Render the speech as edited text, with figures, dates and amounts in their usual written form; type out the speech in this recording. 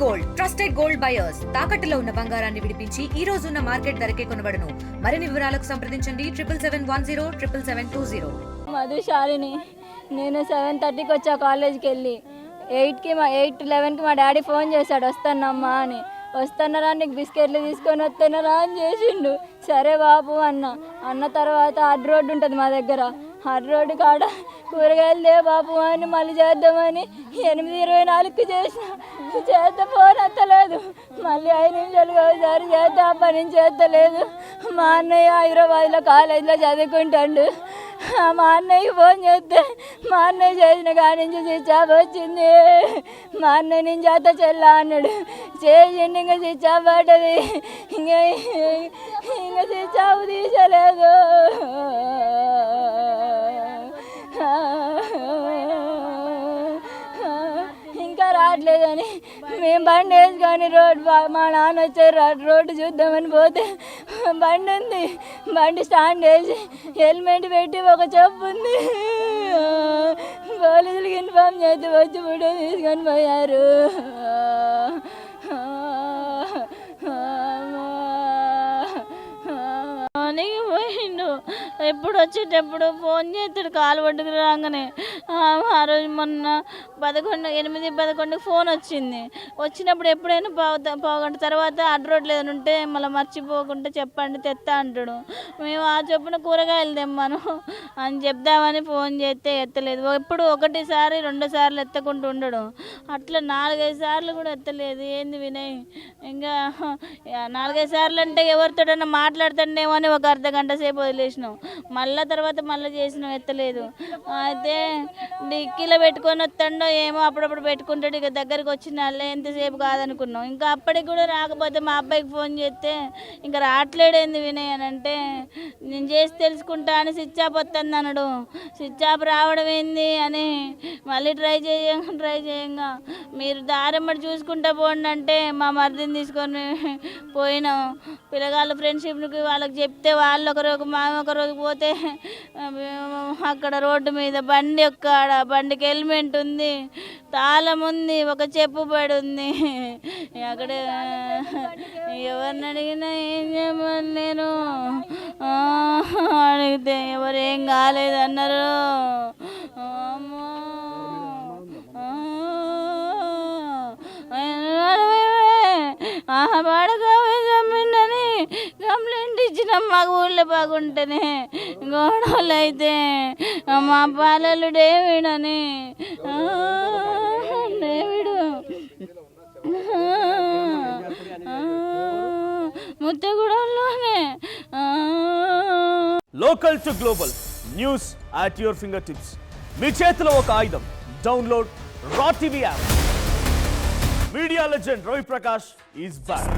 Gold trusted gold buyers తాకట్టులో ఉన్న బంగారాన్ని విడిపించి ఈ రోజు ఉన్న మార్కెట్ ధరకే కొనబడును. మరిన్ని వివరాలకు సంప్రదించండి 77107720. మధుశాలిని. నేను 7:30కి వచ్చా కాలేజ్కి వెళ్ళి 8:11కి మా డాడీ ఫోన్ చేశాడు వస్తానమ్మా అని. వస్తున్నారా నీకు బిస్కెట్లు తీసుకొని వస్తున్నారా అని చేసిండు. సరే బాబు అన్న తర్వాత అడ్ రోడ్డు ఉంటుంది మా దగ్గర. అడ్ రోడ్డు కాడ కూరగాయలు లే బాబు అని మళ్ళీ చేద్దామని 8:24కి చేస్తే ఫోన్ ఎత్తలేదు. మళ్ళీ 5 నిమిషాలు ఒకసారి చేద్దాం అప్పటి నుంచి ఎత్తలేదు. మా అన్నయ్య హైదరాబాద్లో కాలేజీలో చదువుకుంటాడు. మా అన్నయ్యకి ఫోన్ చేస్తే మా అన్నయ్య చేసిన కాడి నుంచి స్విచ్ ఆఫ్ వచ్చింది. మా అన్నయ్య నేను చేత చెల్లా అన్నాడు. చేసిండు ఇంకా స్విచ్ ఆఫ్ పడ్డది. ఇంకా స్విచ్ ఆఫ్ తీసలేదు. ఇంకా రావట్లేదని మేము బండి వేసుకొని మా నాన్న వచ్చారు రోడ్డు చూద్దామని పోతే బండి ఉంది. బండి స్టాండ్ వేసి హెల్మెట్ పెట్టి ఒక చెప్పు ఉంది. పోలీసులకి ఇన్ఫార్మ్ చేస్తే వచ్చి ఫోటో తీసుకొని పోయారు. పోయిండు. ఎప్పుడు వచ్చేటప్పుడు ఫోన్ చేస్తాడు కాలు పట్టుకు రాగానే. ఆ రోజు మొన్న 8:11కి ఫోన్ వచ్చింది. వచ్చినప్పుడు ఎప్పుడైనా పావుగంట తర్వాత అడ్డు రోడ్లు ఏదైనా ఉంటే మళ్ళీ మర్చిపోకుండా చెప్పండి తెస్తా అంటాడు. మేము ఆ చొప్పున కూరగాయలు తెమ్మాను అని చెప్దామని ఫోన్ చేస్తే ఎత్తలేదు. ఎప్పుడు 1 సారి 2 సార్లు ఎత్తకుండా ఉండడు. అట్లా 4-5 సార్లు కూడా ఎత్తలేదు. ఏంది వినయ్, ఇంకా 4-5 సార్లు అంటే ఎవరితోటన్నా మాట్లాడుతుండేమో అని ఒక అర్ధగంట సేపు వదిలేసినాం. మళ్ళీ తర్వాత మళ్ళీ చేసినాం, ఎత్తలేదు. అయితే డిక్కీలో పెట్టుకొని వస్తాడో ఏమో, అప్పుడప్పుడు పెట్టుకుంటాడు. ఇక దగ్గరికి వచ్చిన వాళ్ళే ఎంతసేపు కాదనుకున్నాం. ఇంకా అప్పటికి కూడా రాకపోతే మా అబ్బాయికి ఫోన్ చేస్తే ఇంకా రావట్లేడేంది వినయ్ అని అంటే, నేను చేసి తెలుసుకుంటా అని స్విచ్ ఆఫ్ వస్తుంది అన్నాడు. స్విచ్ ఆఫ్ రావడం ఏంది అని మళ్ళీ ట్రై చేయంగా మీరు దారమ్మడి చూసుకుంటా పోండి అంటే మా మరిదిని తీసుకొని పోయినాం. పిల్లగాళ్ళ ఫ్రెండ్షిప్కి వాళ్ళకి చెప్తే వాళ్ళు ఒకరోజు మేము ఒకరోజు పోతే అక్కడ రోడ్డు మీద బండికి హెల్మెట్ ఉంది, తాళం ఉంది, ఒక చెప్పు పడి ఉంది. అక్కడ ఎవరిని అడిగినా ఏం చేయమని నేను అడిగితే ఎవరు ఏం కాలేదు అన్నారు. అమ్మో పడకమిందని కంప్లైంట్ ఇచ్చినాం. మాకు ఊళ్ళో బాగుంటేనే గోడవలు అయితే మా పాలలు డేవిడ్ అని డేవిడు ముత్తగూడెంలోనే. Local to global news at your fingertips. మీ చేతిలో ఒక ఆయుధం. Download R TV app. Media legend Ravi Prakash is back.